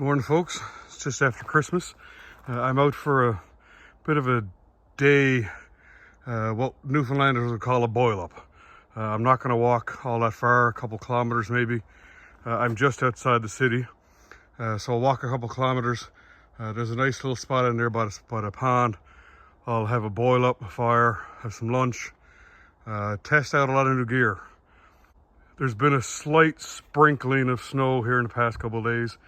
Morning, folks. It's just after Christmas. I'm out for a bit of a day, what Newfoundlanders would call a boil up. I'm not going to walk all that far, a couple kilometers maybe. I'm just outside the city, so I'll walk a couple kilometers. There's a nice little spot in there by the pond. I'll have a boil up, a fire, have some lunch, test out a lot of new gear. There's been a slight sprinkling of snow here in the past couple of days.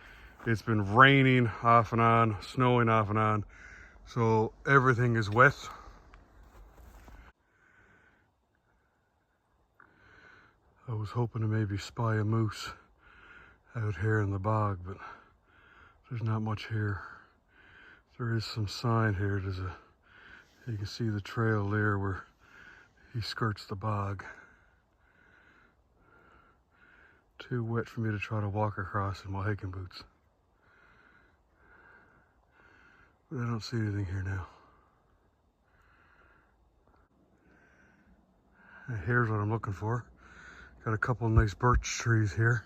It's been raining off and on, snowing off and on, so everything is wet. I was hoping to maybe spy a moose out here in the bog, but there's not much here. There is some sign here. You can see the trail there where he skirts the bog. Too wet for me to try to walk across in my hiking boots. But I don't see anything here now. And here's what I'm looking for. Got a couple of nice birch trees here.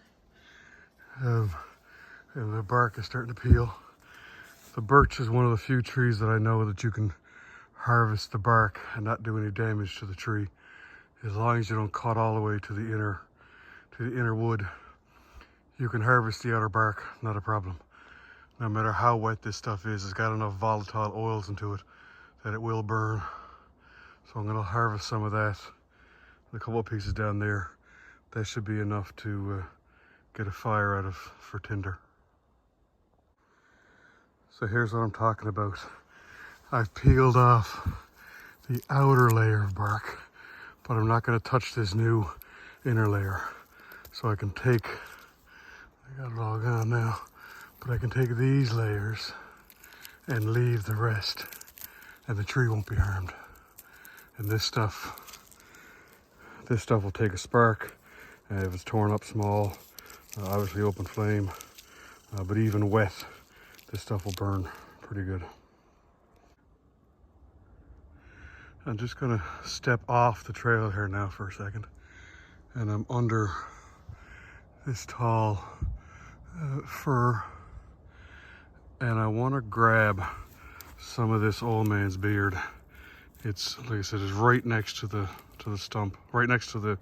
And the bark is starting to peel. The birch is one of the few trees that I know that you can harvest the bark and not do any damage to the tree. As long as you don't cut all the way to the inner wood, you can harvest the outer bark, not a problem. No matter how wet this stuff is, it's got enough volatile oils into it that it will burn. So I'm gonna harvest some of that. A couple of pieces down there. That should be enough to get a fire out of for tinder. So here's what I'm talking about. I've peeled off the outer layer of bark, but I'm not gonna touch this new inner layer. So I can take, I got it all gone now, but I can take these layers and leave the rest, and the tree won't be harmed. And this stuff will take a spark. If it's torn up small, obviously open flame, but even wet, this stuff will burn pretty good. I'm just gonna step off the trail here now for a second, and I'm under this tall fir, and I want to grab some of this old man's beard. It's, like I said, it's right next to the stump, right next to the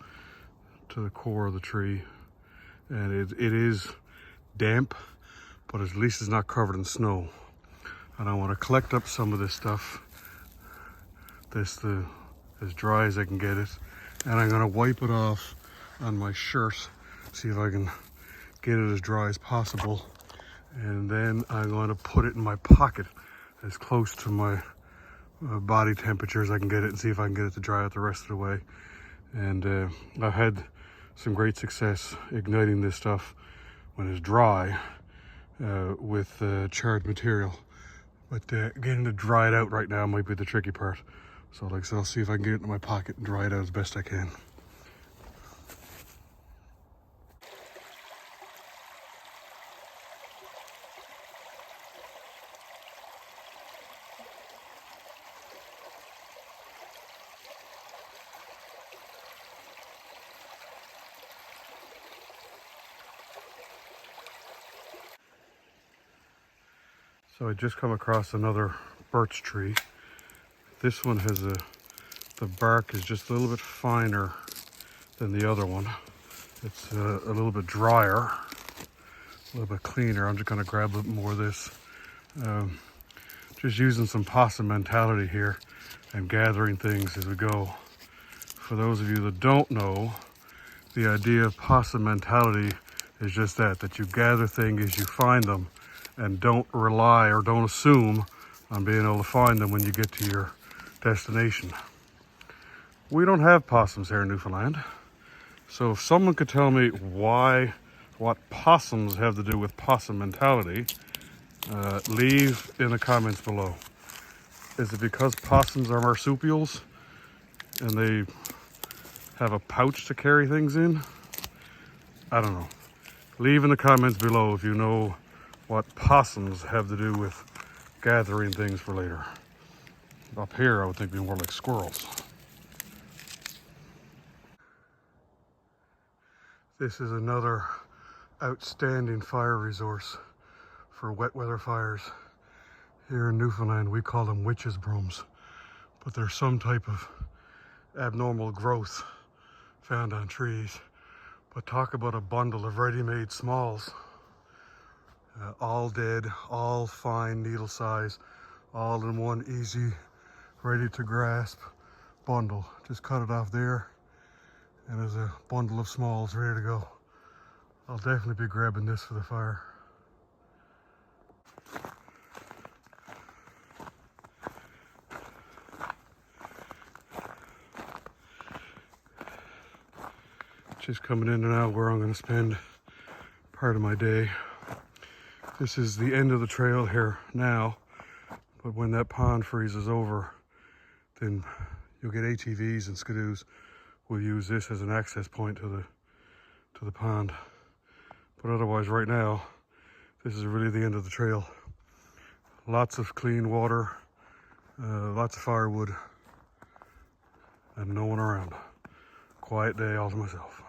core of the tree, and it is damp, but at least it's not covered in snow. And I want to collect up some of this stuff, as dry as I can get it, and I'm going to wipe it off on my shirt, see if I can get it as dry as possible, and then I'm going to put it in my pocket as close to my body temperature as I can get it, and see if I can get it to dry out the rest of the way. And I've had some great success igniting this stuff when it's dry with charred material, but getting it dried out right now might be the tricky part. So like I said, I'll see if I can get it in my pocket and dry it out as best I can. So I just come across another birch tree. This one has the bark is just a little bit finer than the other one. It's a little bit drier, a little bit cleaner. I'm just gonna grab a little more of this. Just using some possum mentality here and gathering things as we go. For those of you that don't know, the idea of possum mentality is just that you gather things as you find them, and don't rely or don't assume on being able to find them when you get to your destination. We don't have possums here in Newfoundland, so if someone could tell me what possums have to do with possum mentality, leave in the comments below. Is it because possums are marsupials and they have a pouch to carry things in? I don't know. Leave in the comments below if you know what possums have to do with gathering things for later. Up here, I would think it'd be more like squirrels. This is another outstanding fire resource for wet weather fires. Here in Newfoundland, we call them witches' brooms, but they're some type of abnormal growth found on trees. But talk about a bundle of ready-made smalls. All dead, all fine needle size, all in one easy, ready to grasp bundle. Just cut it off there, and there's a bundle of smalls ready to go. I'll definitely be grabbing this for the fire. Just coming in and out where I'm going to spend part of my day. This is the end of the trail here now, but when that pond freezes over, then you'll get ATVs and skidoos will use this as an access point to the pond. But otherwise, right now, this is really the end of the trail. Lots of clean water, lots of firewood, and no one around. Quiet day all to myself.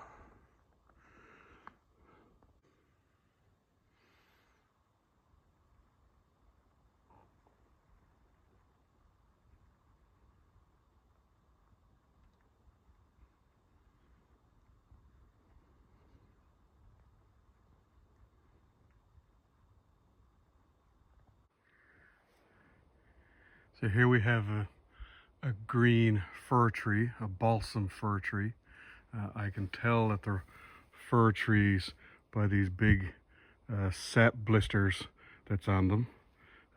So here we have a green fir tree, a balsam fir tree. I can tell that they're fir trees by these big sap blisters that's on them.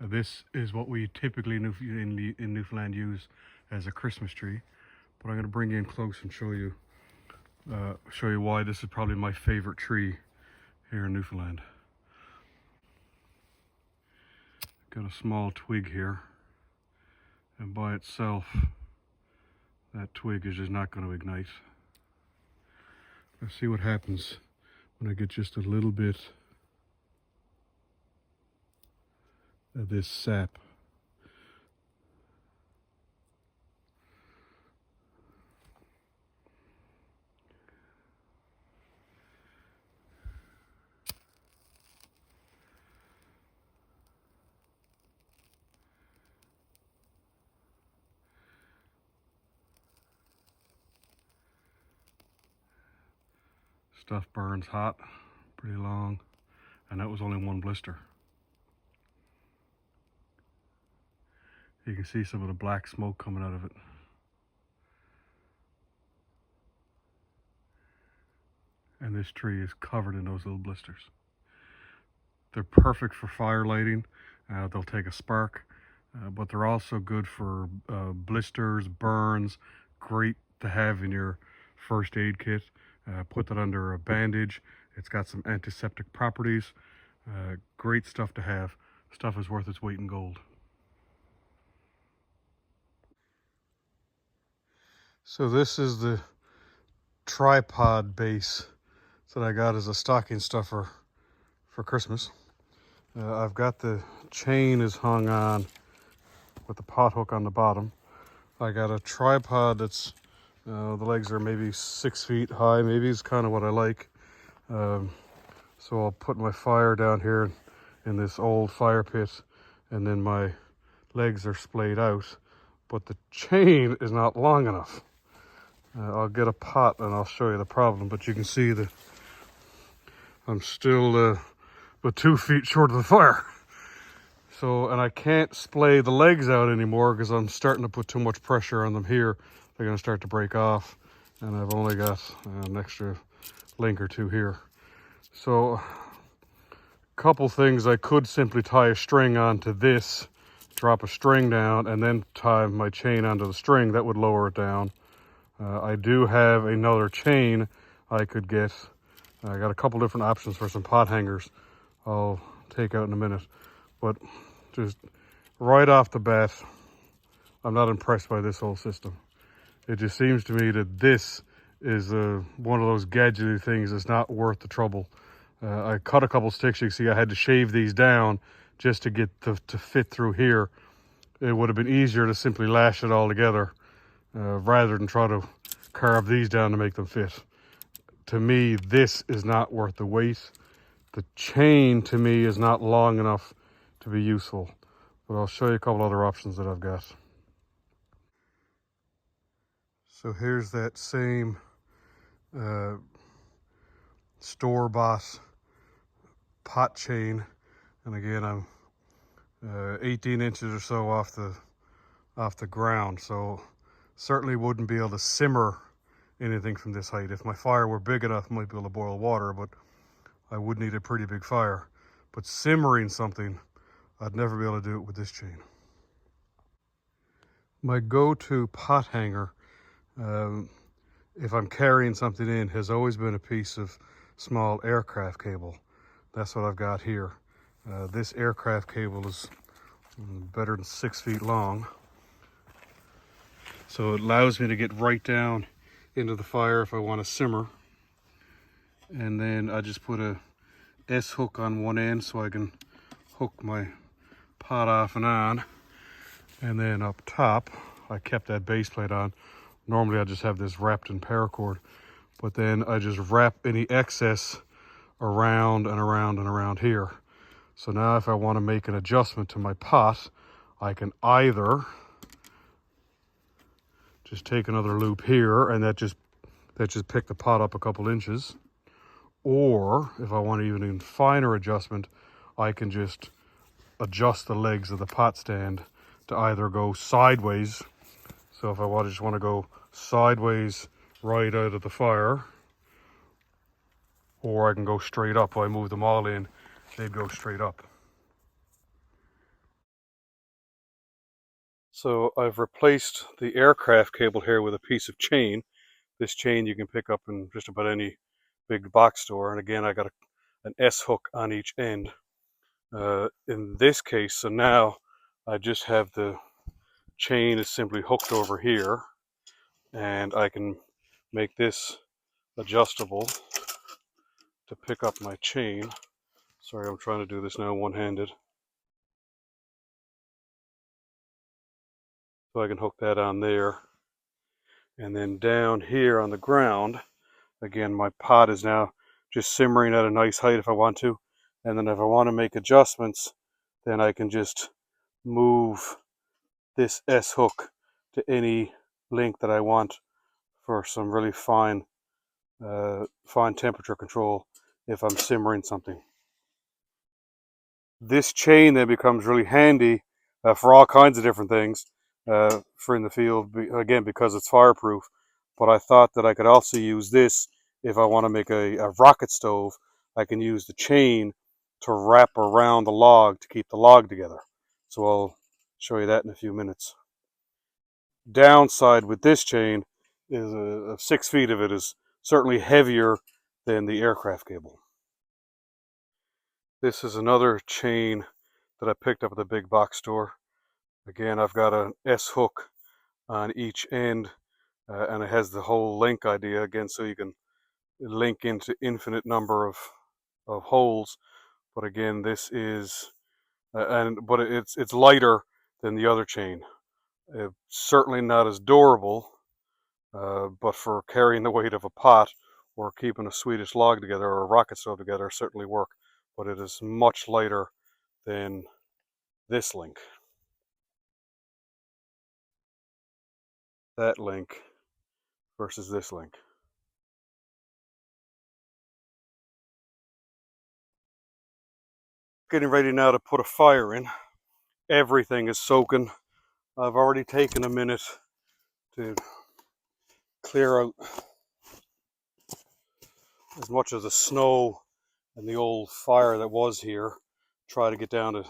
This is what we typically in Newfoundland use as a Christmas tree. But I'm going to bring you in close and show you why this is probably my favorite tree here in Newfoundland. Got a small twig here, and by itself that twig is just not going to ignite. Let's see what happens when I get just a little bit of this sap. Stuff burns hot, pretty long, and that was only one blister. You can see some of the black smoke coming out of it. And this tree is covered in those little blisters. They're perfect for fire lighting. They'll take a spark, but they're also good for blisters, burns. Great to have in your first aid kit. Put that under a bandage. It's got some antiseptic properties. Great stuff to have. Stuff is worth its weight in gold. So this is the tripod base that I got as a stocking stuffer for Christmas. I've got the chain is hung on with the pot hook on the bottom. I got a tripod that's the legs are maybe 6 feet high. Maybe it's kind of what I like. So I'll put my fire down here in this old fire pit, and then my legs are splayed out, but the chain is not long enough. I'll get a pot and I'll show you the problem, but you can see that I'm still about 2 feet short of the fire. So, and I can't splay the legs out anymore because I'm starting to put too much pressure on them here. They're going to start to break off, and I've only got an extra link or two here. So a couple things, I could simply tie a string onto this, drop a string down, and then tie my chain onto the string. That would lower it down. I do have another chain I could get. I got a couple different options for some pot hangers I'll take out in a minute. But just right off the bat, I'm not impressed by this whole system. It just seems to me that this is one of those gadgety things that's not worth the trouble. I cut a couple sticks. You can see I had to shave these down just to get to fit through here. It would have been easier to simply lash it all together rather than try to carve these down to make them fit. To me, this is not worth the weight. the chain to me is not long enough to be useful. But I'll show you a couple other options that I've got. So here's that same store-bought pot chain, and again I'm 18 inches or so off the ground, so certainly wouldn't be able to simmer anything from this height. If my fire were big enough, I might be able to boil water, but I would need a pretty big fire. But simmering something, I'd never be able to do it with this chain. My go-to pot hanger, if I'm carrying something in, has always been a piece of small aircraft cable. That's what I've got here. This aircraft cable is better than 6 feet long. So it allows me to get right down into the fire if I want to simmer. And then I just put a S hook on one end so I can hook my pot off and on. And then up top, I kept that base plate on. Normally I just have this wrapped in paracord, but then I just wrap any excess around and around and around here. So now if I want to make an adjustment to my pot, I can either just take another loop here and that just pick the pot up a couple inches. Or if I want even finer adjustment, I can just adjust the legs of the pot stand to either go sideways. So if I just want to go sideways right out of the fire, or I can go straight up. If I move them all in, they'd go straight up. So I've replaced the aircraft cable here with a piece of chain. This chain you can pick up in just about any big box store. And again, I got an S hook on each end. In this case, so now I just have the chain is simply hooked over here, and I can make this adjustable to pick up my chain. Sorry, I'm trying to do this now one-handed. So I can hook that on there. And then down here on the ground, again, my pot is now just simmering at a nice height if I want to. And then if I want to make adjustments, then I can just move this S hook to any length that I want for some really fine temperature control if I'm simmering something. This chain then becomes really handy for all kinds of different things for in the field, again, because it's fireproof. But I thought that I could also use this if I want to make a rocket stove. I can use the chain to wrap around the log to keep the log together. So I'll show you that in a few minutes. Downside with this chain is 6 feet of it is certainly heavier than the aircraft cable. This is another chain that I picked up at the big box store. Again, I've got an S hook on each end, and it has the whole link idea again, so you can link into infinite number of holes. But again, this is but it's lighter than the other chain. Certainly not as durable, but for carrying the weight of a pot or keeping a Swedish log together or a rocket stove together, certainly work. But it is much lighter than this link. That link versus this link. Getting ready now to put a fire in. Everything is soaking. I've already taken a minute to clear out as much of the snow and the old fire that was here. Try to get down to,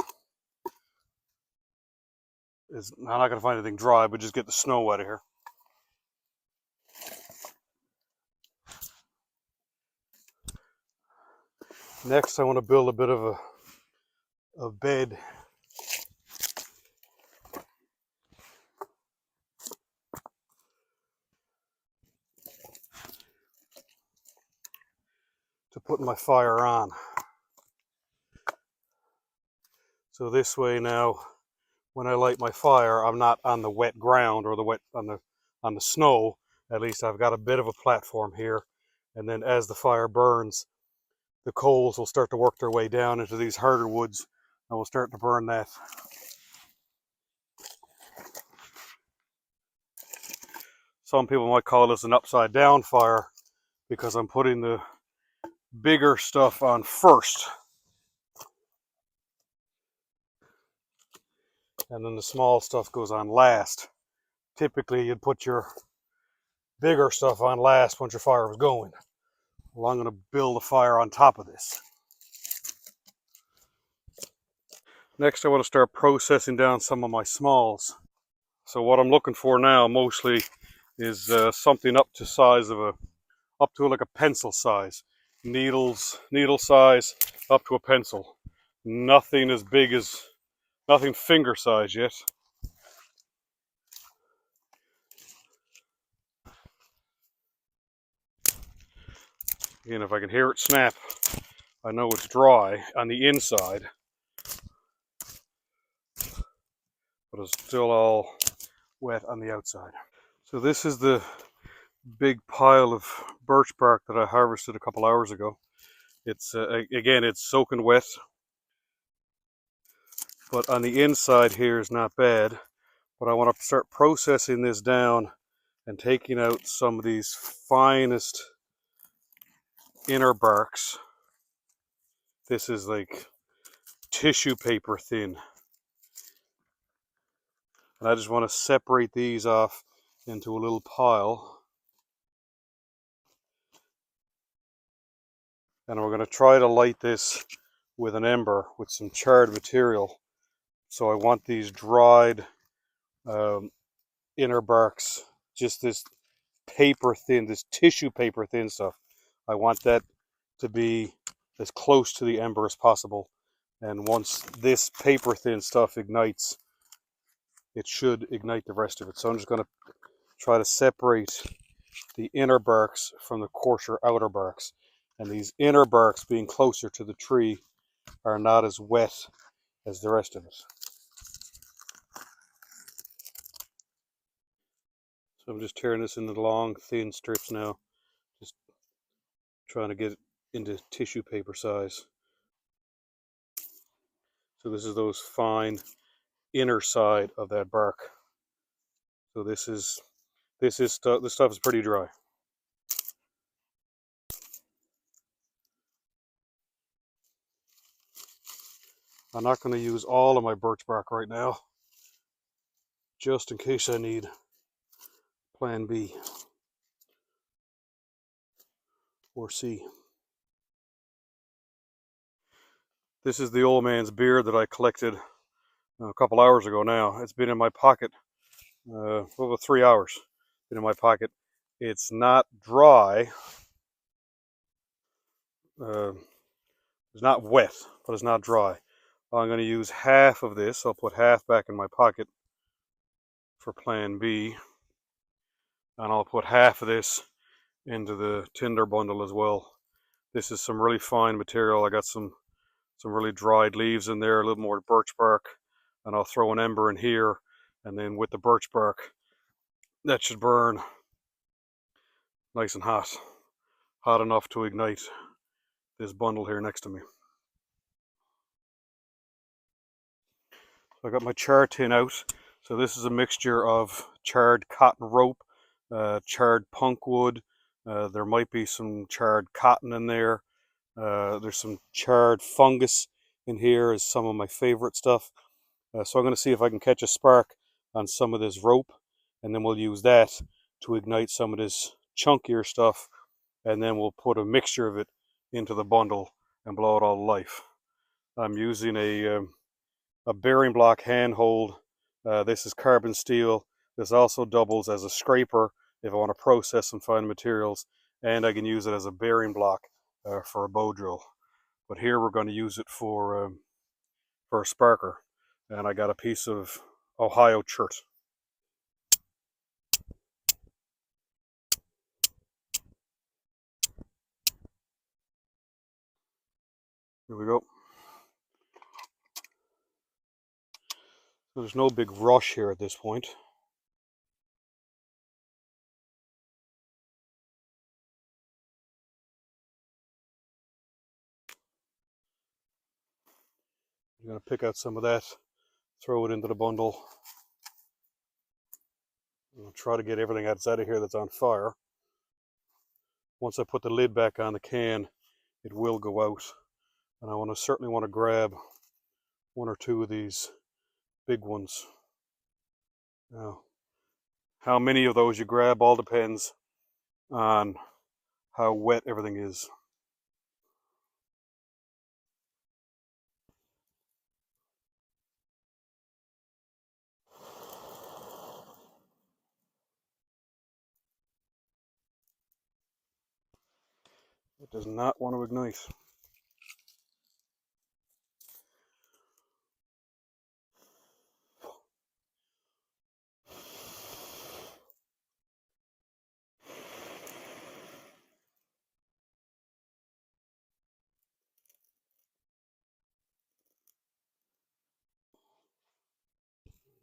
I'm not going to find anything dry, but just get the snow out of here. Next, I want to build a bit of a bed. To put my fire on. So this way now, when I light my fire, I'm not on the wet ground or the wet on the snow. At least I've got a bit of a platform here, and then as the fire burns, the coals will start to work their way down into these harder woods, and we'll start to burn that. Some people might call this an upside down fire because I'm putting the bigger stuff on first, and then the small stuff goes on last. Typically, you'd put your bigger stuff on last once your fire was going. Well, I'm going to build a fire on top of this. Next, I want to start processing down some of my smalls. So what I'm looking for now mostly is something up to size of up to like a pencil size. Needle size up to a pencil. Nothing as big as, nothing finger size yet. Again, if I can hear it snap, I know it's dry on the inside, but it's still all wet on the outside. So this is the big pile of birch bark that I harvested a couple hours ago. It's again, it's soaking wet, but on the inside here is not bad. But I want to start processing this down and taking out some of these finest inner barks. This is like tissue paper thin. And I just want to separate these off into a little pile. And we're going to try to light this with an ember with some charred material. So I want these dried inner barks, just this paper thin, this tissue paper thin stuff. I want that to be as close to the ember as possible. And once this paper thin stuff ignites, it should ignite the rest of it. So I'm just going to try to separate the inner barks from the coarser outer barks. And these inner barks, being closer to the tree, are not as wet as the rest of it. So I'm just tearing this into long, thin strips now. Just trying to get it into tissue paper size. So this is those fine inner side of that bark. So this stuff is pretty dry. I'm not going to use all of my birch bark right now, just in case I need plan B or C. This is the old man's beard that I collected a couple hours ago now. It's been in my pocket over 3 hours. Been in my pocket. It's not dry. It's not wet, but it's not dry. I'm going to use half of this. I'll put half back in my pocket for plan B. And I'll put half of this into the tinder bundle as well. This is some really fine material. I got some really dried leaves in there, a little more birch bark, and I'll throw an ember in here, and then with the birch bark, that should burn nice and hot enough to ignite this bundle here next to me. So I got my char tin out. So this is a mixture of charred cotton rope, charred punk wood. There might be some charred cotton in there. There's some charred fungus in here is some of my favorite stuff. So I'm going to see if I can catch a spark on some of this rope, and then we'll use that to ignite some of this chunkier stuff, and then we'll put a mixture of it into the bundle and blow it all to life. I'm using a bearing block handhold. This is carbon steel. This also doubles as a scraper if I want to process some fine materials, and I can use it as a bearing block for a bow drill. But here we're going to use it for a sparker, and I got a piece of Ohio chert. Here we go. So there's no big rush here at this point. going to pick out some of that, throw it into the bundle. I'll try to get everything that's out of here that's on fire. Once I put the lid back on the can, it will go out. And I certainly want to grab one or two of these big ones. Now, how many of those you grab all depends on how wet everything is. It does not want to ignite.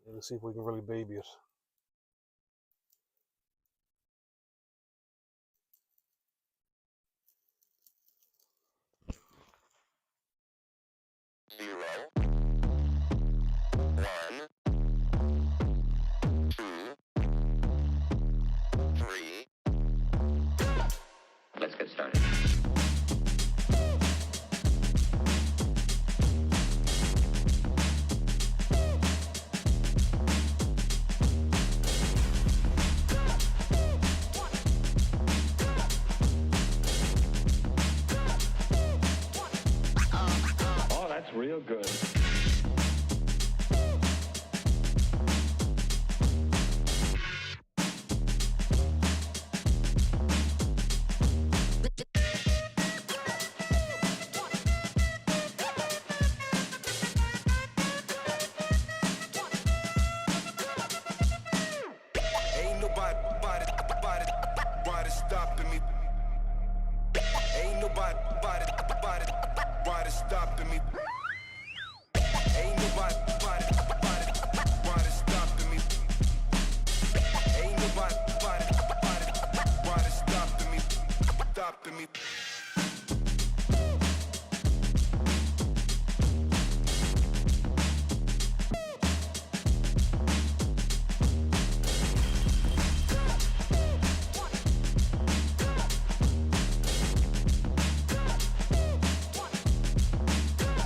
Let's see if we can really baby it. Let's get started. Oh, that's real good. Ain't nobody stopping me. Ain't nobody stopping me. Ain't nobody stopping me. Ain't nobody stopping me.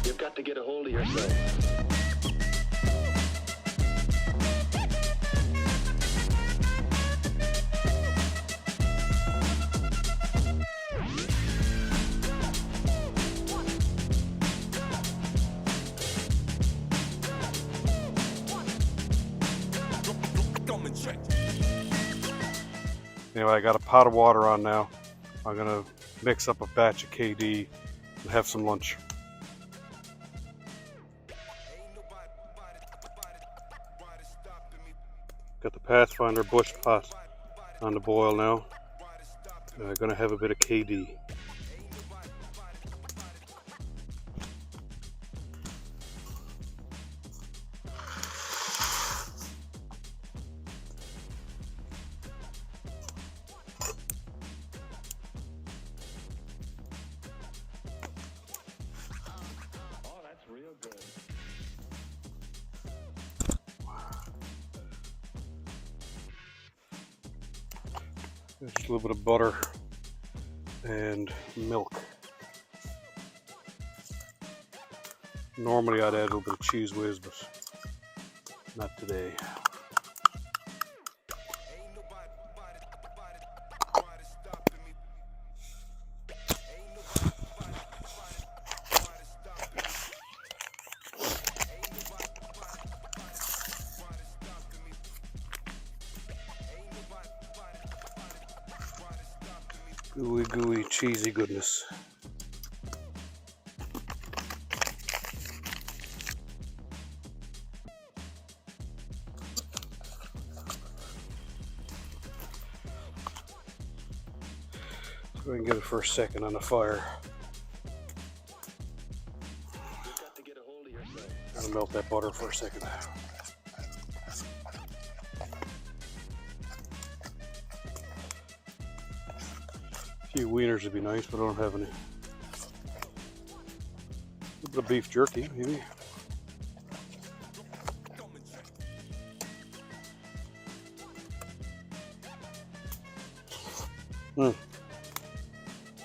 You've got to get a hold of yourself. Anyway, I got a pot of water on now. I'm gonna mix up a batch of KD and have some lunch. Got the Pathfinder bush pot on the boil now. Gonna have a bit of KD. Oh, that's real good. Just a little bit of butter and milk. Normally I'd add a little bit of cheese whiz, but not today. Gooey, gooey, cheesy goodness. Go ahead and get it for a second on the fire. You've got to get a hold of yourself. I'm gonna melt that butter for a second. A few wieners would be nice, but I don't have any. A little bit of beef jerky, maybe.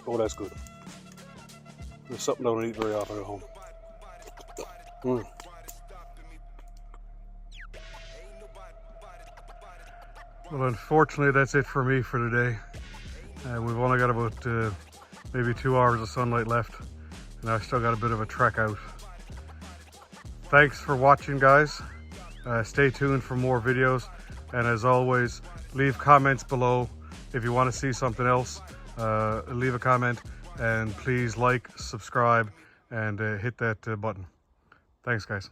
Oh, that's good. There's something I don't eat very often at home. Well, unfortunately, that's it for me for today. We've only got about maybe 2 hours of sunlight left, and I still got a bit of a trek out. Thanks for watching, guys. Stay tuned for more videos, and as always, leave comments below if you want to see something else. Leave a comment, and please like, subscribe, and hit that button. Thanks, guys.